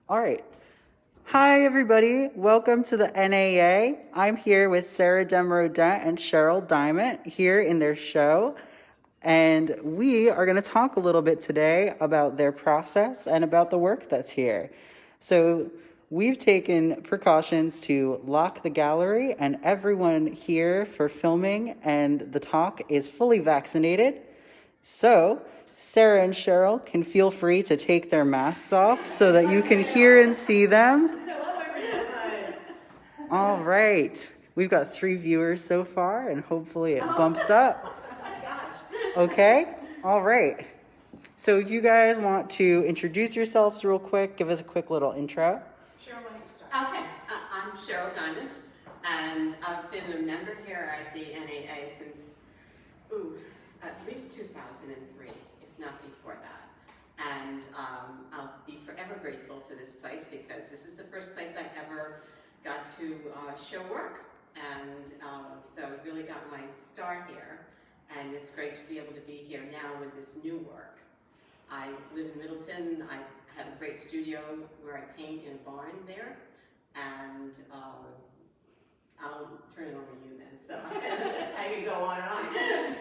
All right. Hi, everybody. Welcome to the NAA. I'm here with Sara Demrow Dent and Cheryl Dyment here in their show. And we are going to talk a little bit today about their process and about the work that's here. So we've taken precautions to lock the gallery, and everyone here for filming and the talk is fully vaccinated. So Sara and Cheryl can feel free to take their masks off so that you can hear and see them. All right. We've got 3 viewers so far, and hopefully it bumps up. Okay? All right. So if you guys want to introduce yourselves real quick, give us a quick little intro. Cheryl, why don't you start? Okay, I'm Cheryl Dyment, and I've been a member here at the NAA since, at least 2003, if not before that. And I'll be forever grateful to this place because this is the first place I ever got to show work. And so I really got my start here. And it's great to be able to be here now with this new work. I live in Middleton. I have a great studio where I paint in a barn there. And I'll turn it over to you then. So I can go on and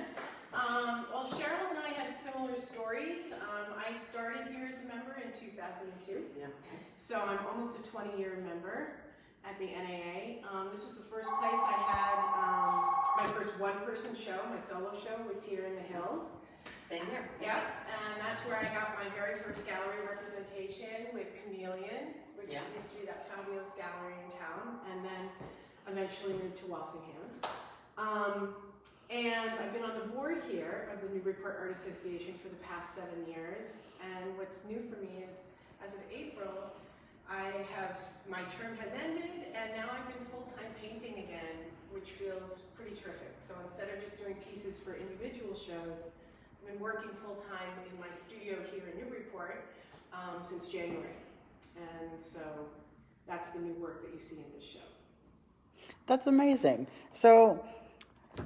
on. Well, Cheryl and I have similar stories. I started here as a member in 2002. Yeah. So I'm almost a 20-year member at the NAA. This was the first place I had my first one-person show. My solo show was here in the Hills. Same here. Yep, and that's where I got my very first gallery representation with Chameleon, which used to be that fabulous gallery in town, and then eventually moved to Walsingham. And I've been on the board here of the Newburyport Art Association for the past 7 years, and what's new for me is, as of April, my term has ended, and now I'm in full-time painting again, which feels pretty terrific. So instead of just doing pieces for individual shows, I've been working full-time in my studio here in Newburyport since January. And so that's the new work that you see in this show. That's amazing. So,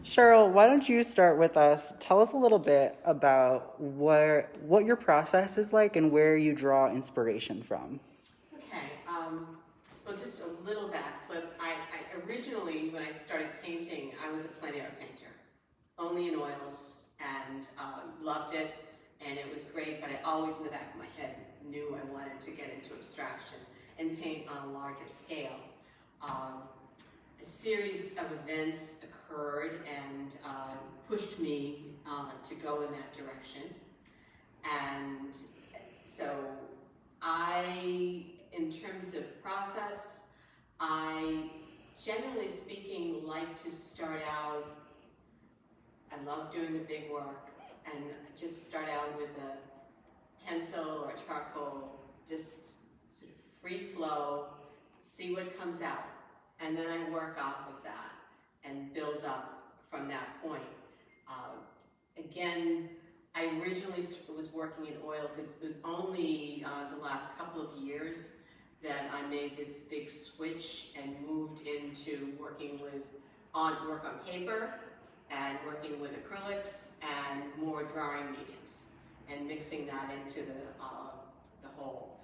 Cheryl, why don't you start with us? Tell us a little bit about what your process is like and where you draw inspiration from. Okay. Well, just a little backflip. I originally, when I started painting, I was a plein air painter, only in oils, and loved it, and it was great, but I always in the back of my head knew I wanted to get into abstraction and paint on a larger scale. A series of events occurred and pushed me to go in that direction. And so in terms of process, I, generally speaking, like to start out, I love doing the big work, and just start out with a pencil or charcoal, just sort of free flow, see what comes out. And then I work off of that and build up from that point. Again, I originally was working in oils. It was only the last couple of years that I made this big switch and moved into working work on paper and working with acrylics and more drawing mediums and mixing that into the whole.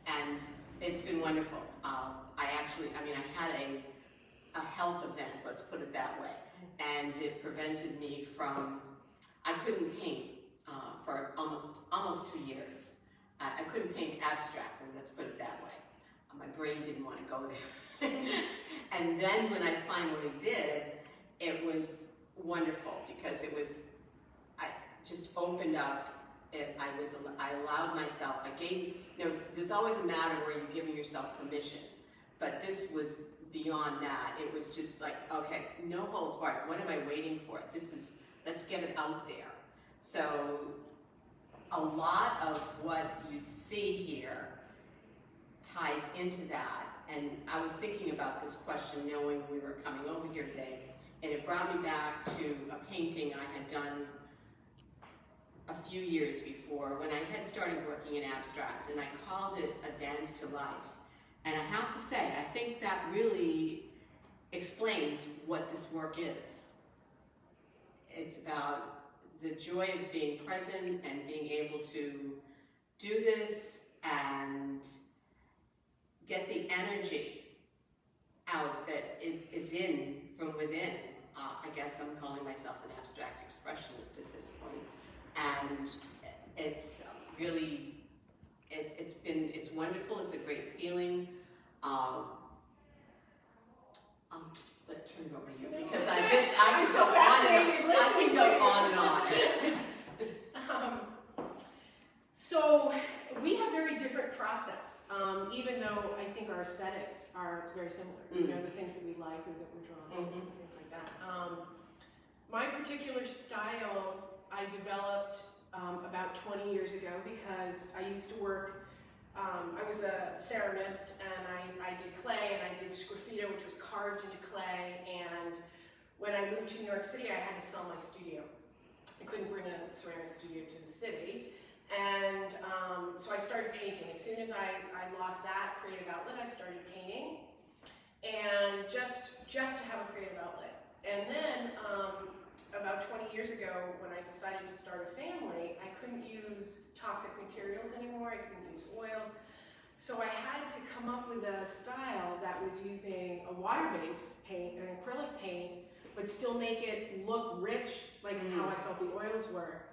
And it's been wonderful. I had a health event, let's put it that way, and it prevented me from, I couldn't paint for almost 2 years. I couldn't paint abstractly, let's put it that way. My brain didn't want to go there. And then when I finally did, it was wonderful because I just opened up. I allowed myself, there's always a matter where you're giving yourself permission, but this was beyond that. It was just like, okay, no holds barred. What am I waiting for? Let's get it out there. So a lot of what you see here ties into that. And I was thinking about this question knowing we were coming over here today, and it brought me back to a painting I had done a few years before when I had started working in abstract, and I called it A Dance to Life. And I have to say, I think that really explains what this work is. It's about the joy of being present and being able to do this and energy out that is in from within. I guess I'm calling myself an abstract expressionist at this point. And it's really, it's wonderful. It's a great feeling. Let's turn it over to you because I I'm so fascinated listening can go to you. on and on. So we have very different process, even though I think our aesthetics are very similar. You know, the things that we like or that we're drawn to, and things like that. My particular style I developed about 20 years ago because I used to work. I was a ceramist, and I did clay, and I did sgraffito, which was carved into clay. And when I moved to New York City, I had to sell my studio. I couldn't bring a ceramic studio to the city. And so I started painting. As soon as I lost that creative outlet, I started painting, and just to have a creative outlet. And then about 20 years ago, when I decided to start a family, I couldn't use toxic materials anymore. I couldn't use oils. So I had to come up with a style that was using a water-based paint, an acrylic paint, but still make it look rich, like how I felt the oils were.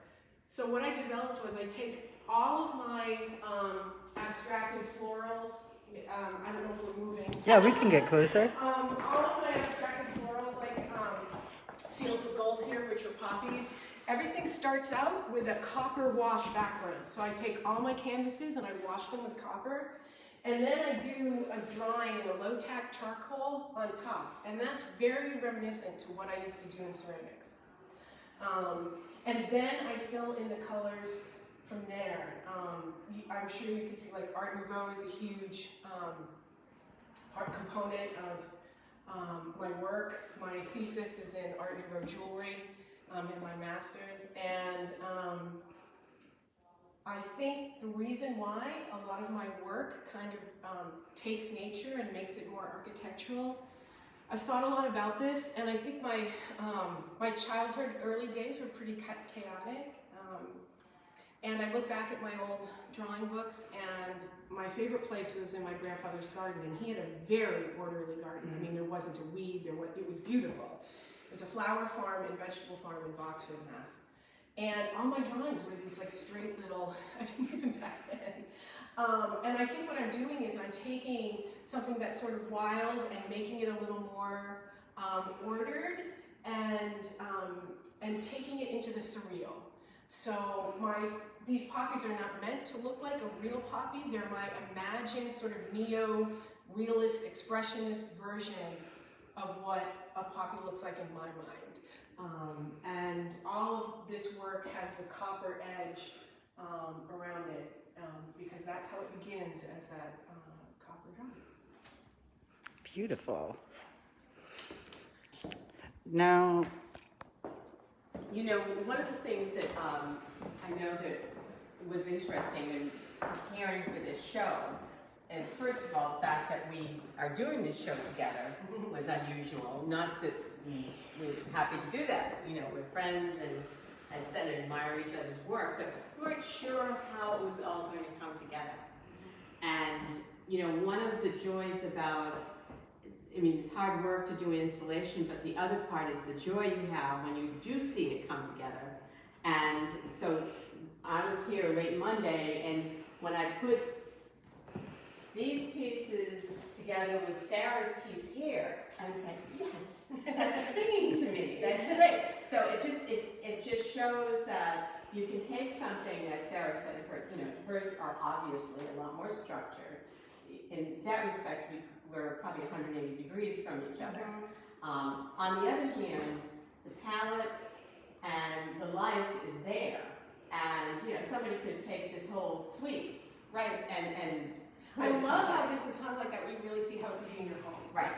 So what I developed was I take all of my abstracted florals. I don't know if we're moving. Yeah, we can get closer. All of my abstracted florals, like fields of gold here, which are poppies. Everything starts out with a copper wash background. So I take all my canvases and I wash them with copper. And then I do a drawing in a low-tack charcoal on top. And that's very reminiscent to what I used to do in ceramics. And then I fill in the colors from there. I'm sure you can see like Art Nouveau is a huge component of my work. My thesis is in Art Nouveau jewelry in my master's. And I think the reason why a lot of my work kind of takes nature and makes it more architectural. I've thought a lot about this, and I think my my childhood, early days were pretty chaotic. And I look back at my old drawing books, and my favorite place was in my grandfather's garden, and he had a very orderly garden. I mean, there wasn't a weed. It was beautiful. It was a flower farm and vegetable farm in Boxford, Mass. And all my drawings were these like straight little, I didn't even back then. And I think what I'm doing is I'm taking something that's sort of wild and making it a little more ordered, and taking it into the surreal. So these poppies are not meant to look like a real poppy. They're my imagined sort of neo-realist, expressionist version of what a poppy looks like in my mind. And all of this work has the copper edge around it, because that's how it begins, as that copper drawing. Beautiful. Now, You know, one of the things that I know that was interesting in preparing for this show, and first of all, the fact that we are doing this show together was unusual. Not that we're happy to do that. You know, we're friends and said and admire each other's work, but we weren't sure how it was all going to come together. And, you know, one of the joys about, I mean, it's hard work to do an installation, but the other part is the joy you have when you do see it come together. And so I was here late Monday, and when I put these pieces together with Sarah's piece here, I was like, yes, that's singing to me. That's great. So it just shows that you can take something, as Sarah said, hers are obviously a lot more structured. In that respect, we're probably 180 degrees from each other. On the other hand, the palette and the life is there. And, you know, somebody could take this whole suite, right, and I love how this is hung like that. We really see how it could be in your home. Right.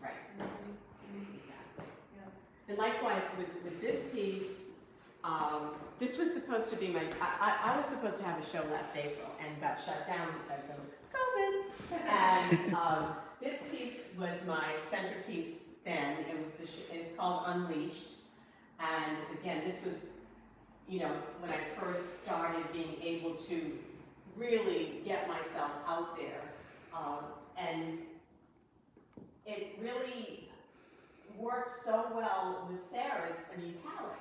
Exactly. Yeah. And likewise with this piece, this was supposed to be I was supposed to have a show last April and got shut down because of COVID. And this piece was my centerpiece then. It was it's called Unleashed. And again, this was, you know, when I first started being able to really get myself out there. And worked so well with Sarah's palette.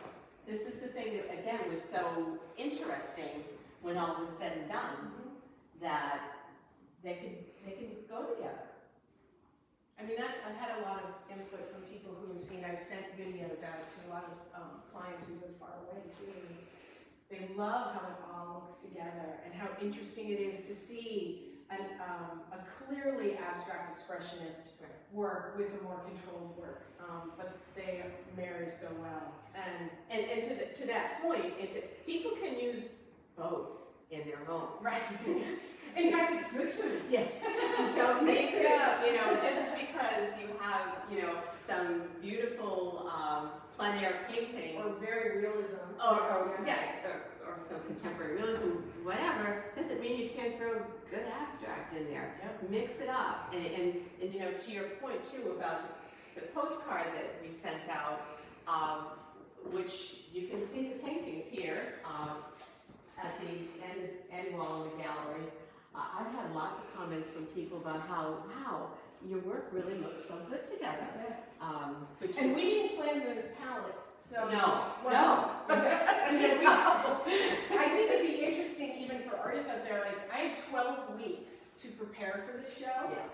This is the thing that, again, was so interesting when all was said and done, that they could go together. I mean, I've had a lot of input from people who have seen, I've sent videos out to a lot of clients who live far away too. And they love how it all looks together and how interesting it is to see a clearly abstract expressionist work with a more controlled work, but they marry so well. And to that point, is that people can use both in their home. Right. In fact, it's good to. Yes. You don't need to, just because you have, some beautiful plein air painting. Or very realism. Or some contemporary realism, whatever, doesn't mean you can't throw good abstract in there. Yep. Mix it up. And to your point too about the postcard that we sent out, which you can see the paintings here at the end wall in the gallery. I've had lots of comments from people about how, wow, your work really looks so good together. Yeah. And we didn't plan those palettes, so no. I think it'd be interesting even for artists out there. Like, I had 12 weeks to prepare for this show. Yeah.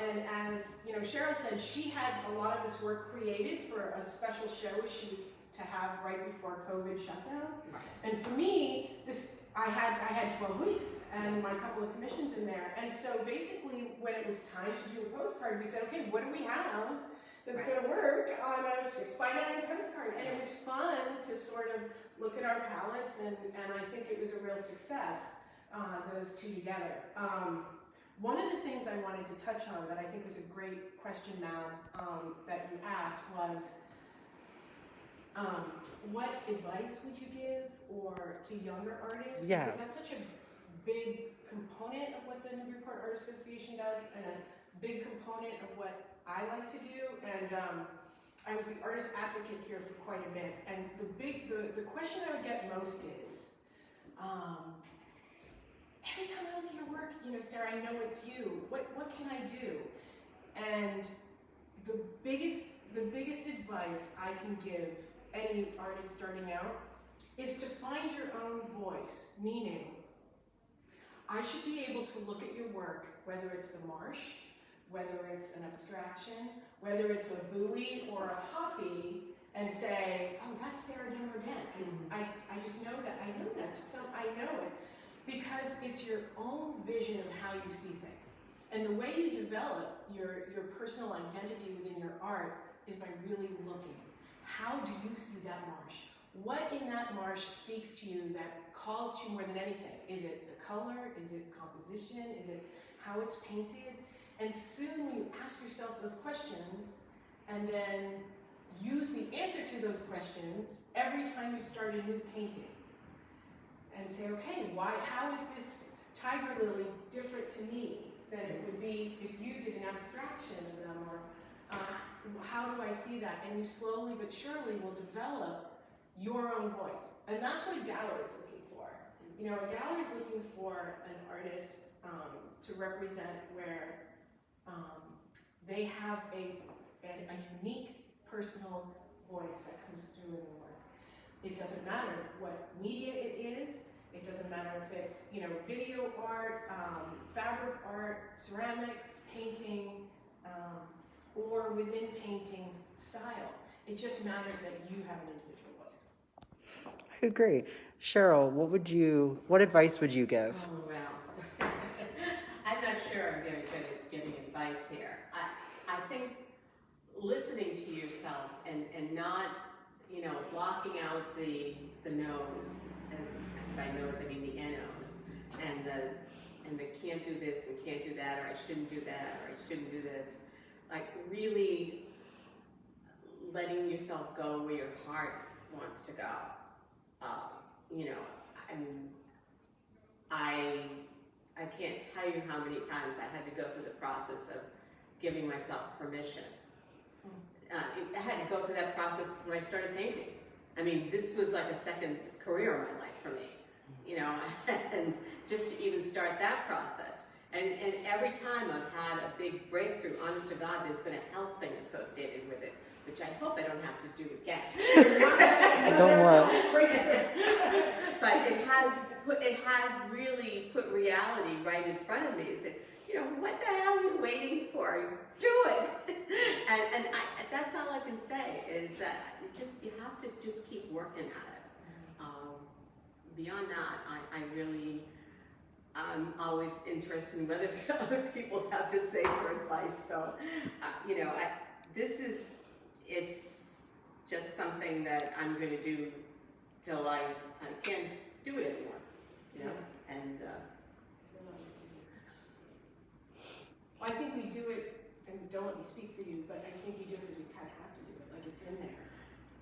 And as Cheryl said, she had a lot of this work created for a special show she was to have right before COVID shutdown. Right. And for me, I had 12 weeks and my couple of commissions in there. And so basically, when it was time to do a postcard, we said, okay, what do we have that's going to work on a 6x9 postcard? And it was fun to sort of look at our palettes, and I think it was a real success, those two together. One of the things I wanted to touch on that I think was a great question, Mal, that you asked was, what advice would you give to younger artists? Yeah. Because that's such a big component of what the Newburyport Art Association does, and a big component of what I like to do. And I was the artist advocate here for quite a bit. And the question I would get most is, every time I look at your work, Sarah, I know it's you. What can I do? And the biggest advice I can give any artist starting out is to find your own voice, meaning I should be able to look at your work, whether it's the marsh, whether it's an abstraction, whether it's a buoy or a poppy, and say, oh, that's Sara Demrow Dent. I just know that. I know that. I know it. Because it's your own vision of how you see things. And the way you develop your personal identity within your art is by really looking. How do you see that marsh? What in that marsh speaks to you that calls to you more than anything? Is it the color? Is it composition? Is it how it's painted? And soon when you ask yourself those questions and then use the answer to those questions every time you start a new painting and say, okay, how is this tiger lily different to me than it would be if you did an abstraction of them, or how do I see that? And you slowly but surely will develop your own voice. And that's what a gallery is looking for. A gallery is looking for an artist to represent where they have a unique personal voice that comes through in the work. It doesn't matter what media it is. It doesn't matter if it's video art, fabric art, ceramics, painting, or within painting style. It just matters that you have an individual voice. I agree. Cheryl, what advice would you give? Oh, wow. I'm not sure I'm very good at giving advice here. I think listening to yourself and not, blocking out the nose, and by nose I mean the NOs, and the can't do this and can't do that, or I shouldn't do that, or I shouldn't do this. Like really letting yourself go where your heart wants to go. I can't tell you how many times I had to go through the process of giving myself permission. I had to go through that process when I started painting. I mean, this was like a second career in my life for me, and just to even start that process. And every time I've had a big breakthrough, honest to God, there's been a health thing associated with it, which I hope I don't have to do again. Don't worry. But it has really put reality right in front of me. It's like, what the hell are you waiting for? Do it. and that's all I can say is that you have to just keep working at it. Beyond that, I'm always interested in whether other people have to say for advice. So, it's just something that I'm going to do till I can't do it anymore, and Well, I think we do it, and don't let me speak for you, but I think we do it because we kind of have to do it, like it's in there.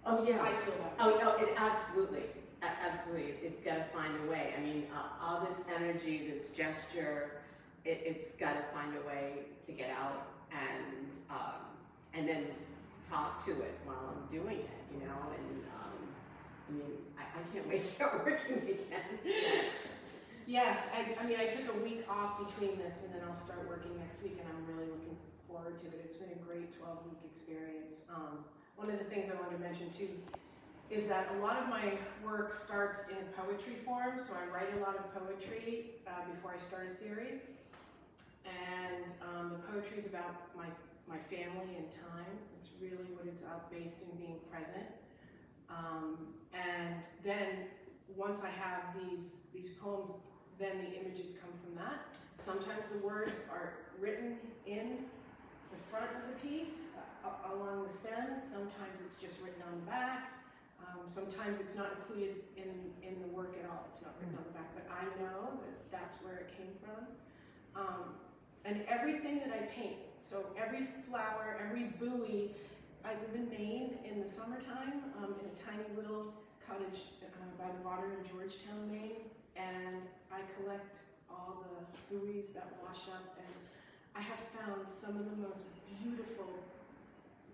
oh yeah, I feel that. oh, it absolutely, it's got to find a way. I mean, all this energy, this gesture, it's got to find a way to get out and then talk to it while I'm doing it, and I mean, I can't wait to start working again. Yeah, I took a week off between this, and then I'll start working next week, and I'm really looking forward to it. It's been a great 12-week experience. One of the things I wanted to mention too is that a lot of my work starts in poetry form, so I write a lot of poetry before I start a series, and the poetry is about my family and time. It's really what it's about, based in being present, and then once I have these poems, then the images come from that. Sometimes the words are written in the front of the piece, along the stems. Sometimes it's just written on the back. Sometimes it's not included in the work at all. It's not written on the back, but I know that that's where it came from. And everything that I paint, so every flower, every buoy, I live in Maine in the summertime, in a tiny little cottage by the water in Georgetown, Maine, and I collect all the buoys that wash up, and I have found some of the most beautiful,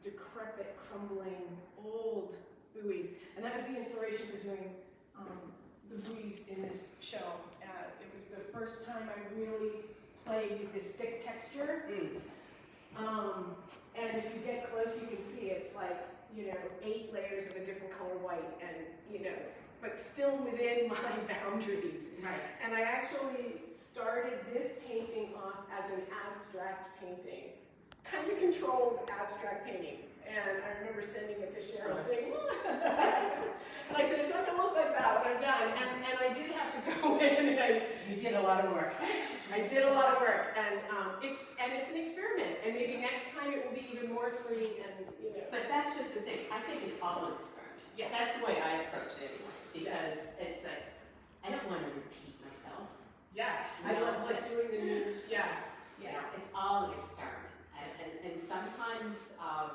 decrepit, crumbling, old buoys, and that was the inspiration for doing the buoys in this show. It was the first time I really played with this thick texture, and if you get close, you can see it's like 8 layers of a different color white, and but still within my boundaries. Right. And I actually started this painting off as an abstract painting, kind of controlled abstract painting. And I remember sending it to Cheryl saying, and I said, it's not gonna look like that when I'm done. And I did have to go in and You did a lot of work. I did a lot of work, and it's an experiment. And maybe next time it will be even more free, and But that's just the thing. I think it's all an experiment. Yeah. That's the way I approach it anyway. Because it's like, I don't want to repeat myself. Yeah, I love doing the new, It's all an experiment. And sometimes, I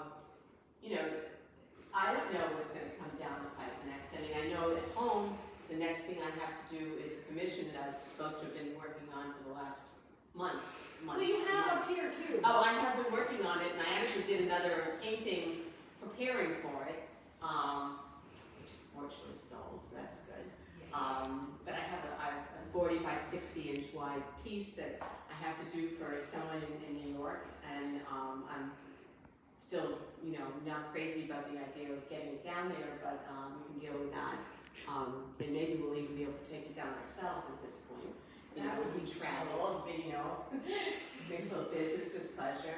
don't know what's going to come down the pipe next. I mean, I know at home, the next thing I have to do is a commission that I'm supposed to have been working on for the last months. Well, you have up here too. Oh, I have been working on it, and I actually did another painting preparing for it, which fortunately sold, so that's good. But I have a 40 by 60 inch wide piece that I have to do for someone in New York, and I'm still, not crazy about the idea of getting it down there, but we can deal with that. And maybe we'll even be able to take it down ourselves at this point. We can travel, mix a little business with pleasure.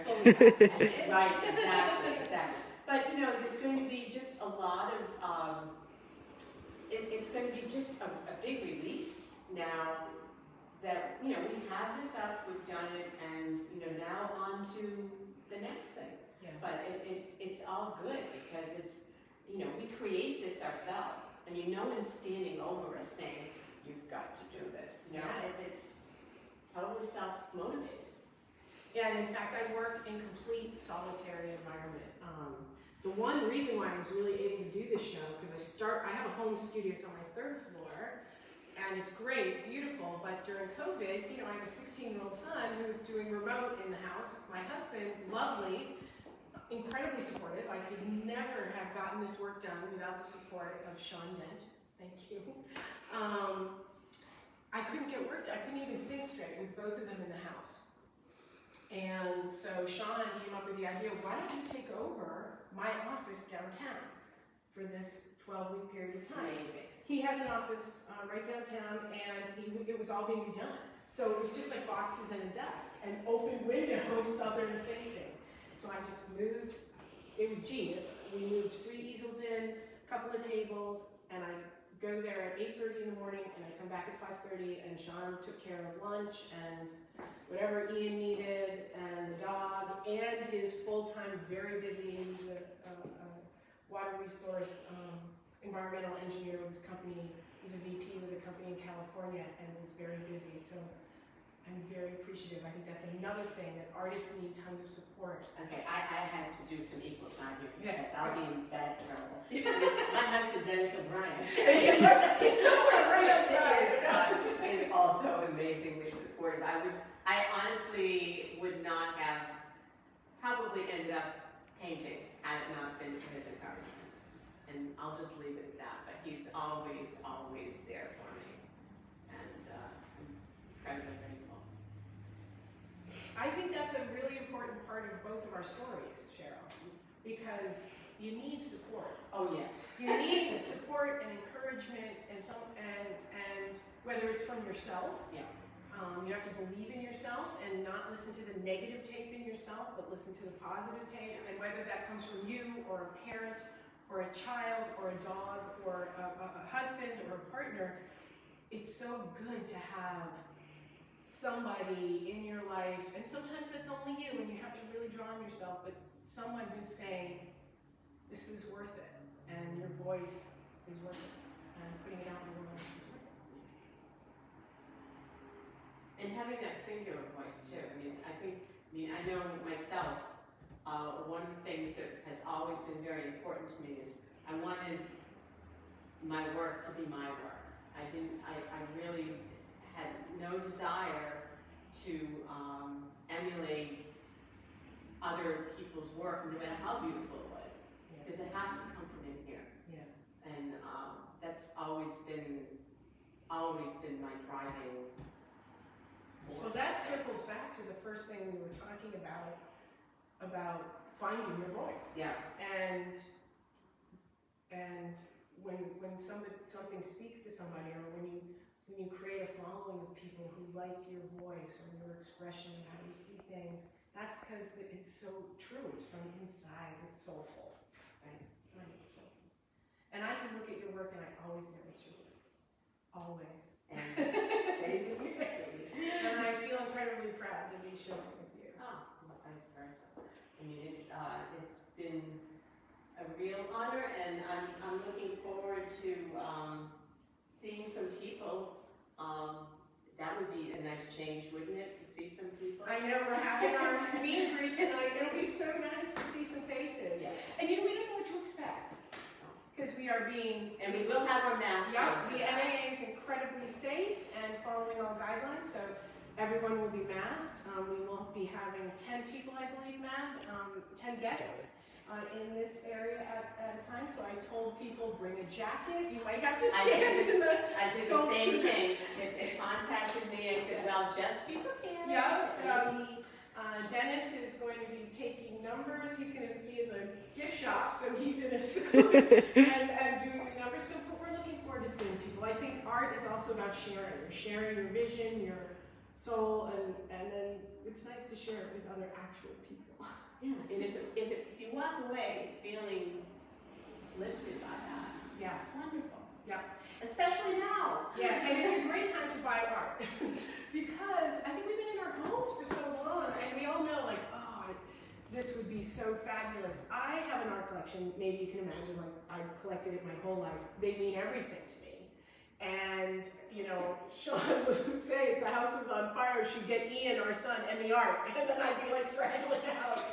Right, exactly. But there's going to be just a lot of, it's going to be just a big release now that, we have this up, we've done it, and, now on to the next thing. Yeah. But it's all good because it's, we create this ourselves. I mean, no one's standing over us saying, you've got to do this. It's totally self-motivated. Yeah, and in fact, I work in complete solitary environment. The one reason why I was really able to do this show, because I have a home studio, it's on my 3rd floor, and it's great, beautiful, but during COVID, I have a 16-year-old son who was doing remote in the house. My husband, lovely, incredibly supportive. I could never have gotten this work done without the support of Cheryl Dent. Thank you. I couldn't get work done. I couldn't even think straight with both of them in the house. And so Sean came up with the idea, why don't you take over my office downtown for this 12-week period of time? Amazing. He has an office right downtown, and it was all being redone. So it was just like boxes and a desk, and open windows, southern facing. So I just moved. It was genius. We moved 3 easels in, a couple of tables, and I go there at 8:30 in the morning, and I come back at 5:30, and Sean took care of lunch and whatever Ian needed, and the dog, and his full-time, very busy, he's a water resource environmental engineer with his company. He's a VP with a company in California and was very busy. So I'm very appreciative. I think that's another thing that artists need tons of support. Okay, I had to do some equal time here because Yes. I'll be in bad trouble. My husband, Dennis O'Brien, He's somewhere right outside. is also amazingly supportive. I honestly would not have probably ended up painting had it not been for his encouragement. And I'll just leave it at that. But he's always, always there for me, and I'm incredibly grateful. I think that's a really important part of both of our stories, Cheryl, because you need support. Oh yeah. You need support and encouragement, and whether it's from yourself. Yeah. You have to believe in yourself and not listen to the negative tape in yourself, but listen to the positive tape. And whether that comes from you or a parent or a child or a dog or a husband or a partner, it's so good to have somebody in your life, and sometimes that's only you, and you have to really draw on yourself, but someone who's saying, this is worth it, and your voice is worth it, and putting it out in the world is worth it. And having that singular voice too. I know myself, one of the things that has always been very important to me is I wanted my work to be my work. I really had no desire to emulate other people's work, no matter how beautiful it was, because it has to come from in here. Yeah. And that's always been my driving force. Well, that circles back to the first thing we were talking about finding your voice. Yeah. And when something speaks to somebody, or when you create a following of people who like your voice or your expression and how you see things, that's because it's so true. It's from inside. It's soulful, right? Right. It's soulful. And I can look at your work and I always know it's your work. Always. And same with you. And I feel incredibly proud to be sharing with you. Oh, well, vice versa. It's been a real honor, and I'm looking forward to seeing some people. That would be a nice change, wouldn't it, to see some people? I know we're having our meet and greet tonight. It'll be so nice to see some faces. Yeah. And we don't know what to expect because we are being. And we will have our masks Yeah, on. the NAA is incredibly safe and following all guidelines, so everyone will be masked. We will be having 10 people, I believe, ma'am, 10 guests in this area at a time. So I told people, bring a jacket. You might have to stand in the I did the same thing. If they contacted me, I said, well, just be prepared. Yeah. Dennis is going to be taking numbers. He's going to be in the gift shop, so he's in a suit and doing the numbers. So we're looking forward to seeing people. I think art is also about sharing. You're sharing your vision, your soul, and then it's nice to share it with other actual people. Yeah. And if you walk away feeling lifted by that, Yeah. wonderful. Yeah. Especially now. Yeah, and it's a great time to buy art because I think we've been in our homes for so long, and we all know, like, oh, this would be so fabulous. I have an art collection. Maybe you can imagine, like, I've collected it my whole life. They mean everything to me. And Sean would say if the house was on fire, she'd get Ian, our son, and the art, and then I'd be like straggling out.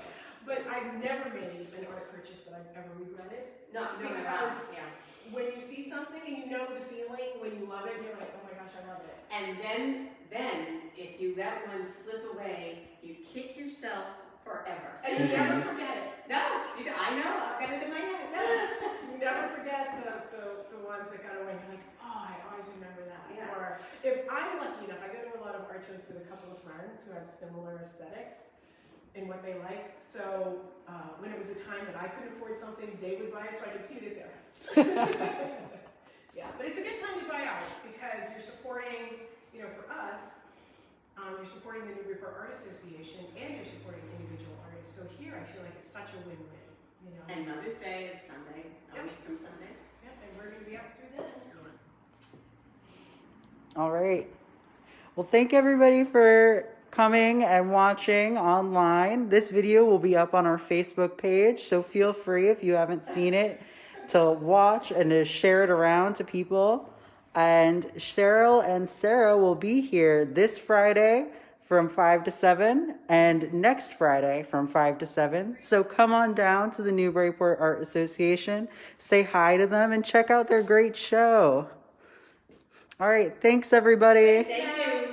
But I've never made an art purchase that I've ever regretted. No, Because yeah. when you see something and you know the feeling, when you love it, you're like, oh my gosh, I love it. And then if you let one slip away, you kick yourself forever. And you never forget it. No, I know, I've got it in my head. You never forget the ones that got away. You're like, oh, I always remember that. Yeah. Or if I'm lucky enough, I go to a lot of art shows with a couple of friends who have similar aesthetics. in what they like. So when it was a time that I couldn't afford something, they would buy it so I could see it at their house. Yeah, but it's a good time to buy art because you're supporting, you know, for us, you're supporting the Newburyport Art Association and you're supporting individual artists. So here I feel like it's such a win-win, you know. And Mother's Day is Sunday, a week from Sunday. Yep, and we're going to be out through then. All right. Well, thank everybody for coming and watching online. This video will be up on our Facebook page, so feel free if you haven't seen it to watch and to share it around to people. And Cheryl and Sarah will be here this Friday from 5 to 7 and next Friday from 5 to 7. So come on down to the Newburyport Art Association, say hi to them, and check out their great show. All right, thanks everybody. Thank you.